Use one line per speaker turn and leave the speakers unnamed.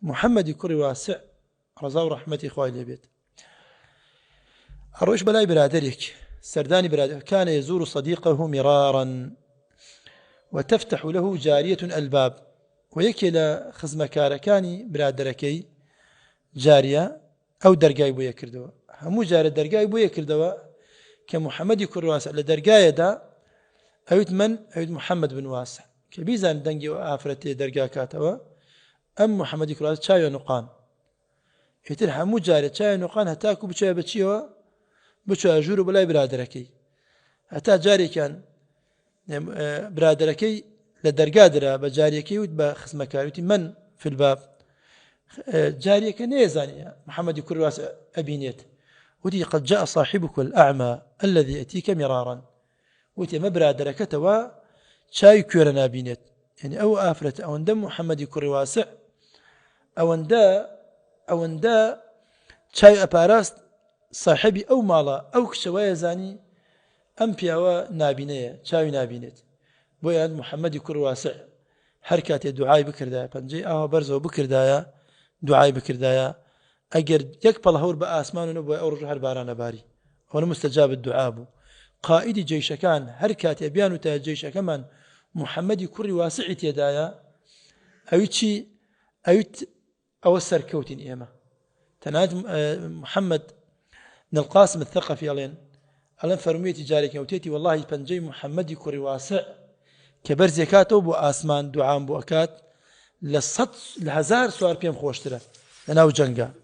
محمد كري واسع رضا ورحمتي إخوائي البيت الروش بلاي برادرك سرداني برادر كان يزور صديقه مرارا وتفتح له جارية الباب ويكل خزمكاركاني برادركي جارية أو درقاي بو يكردوا همو جارة درقاي بو يكردوا كمحمد كري واسع لدرقاي دا أويت من أويت محمد بن واسع كبيزان دنجي وآفرتي درقا كاتوا أم محمد كري واسع شايو نقان يتر همو جارة شايو نقان هتاكو بشايو بشيو بچو أجور بلاي برادركي هتا جاري كان برادركي لدرقادرة بجاريكي وتبا خصمكاري من في الباب جارية كان يزاني محمد كري واسع أبينيت ودي قد جاء صاحبك الأعمى الذي يأتيك مرارا ودي مبرادرك توا شاي كورنا بينيت يعني أو آفرة أو اندم محمد كري واسع أو اندا شاي أباراست صاحبي أو مالا أو كشوايا زاني أم بياوا نابينية شاوي نابينيت بويان محمد كري واسع حركات دعاء بكردايا بنجي برزو بكردايا دعاء بكردايا أجر يقبل هور بأسمان ونبوي أو رجح الباران باري هو مستجاب الدعاء قائد جيش كان حركات يبيان تا جيش كمان محمد كري واسع يدايا أويتشي أويت أو السركوتين إيما تناد محمد بن القاسم الثقفي ألين فرميتي جارك وتيتي والله بنجي محمد كري واسع كبر زكاته بو آسمان دعام بو أكات لهزار سوار بيم خوشتره لناو جنگا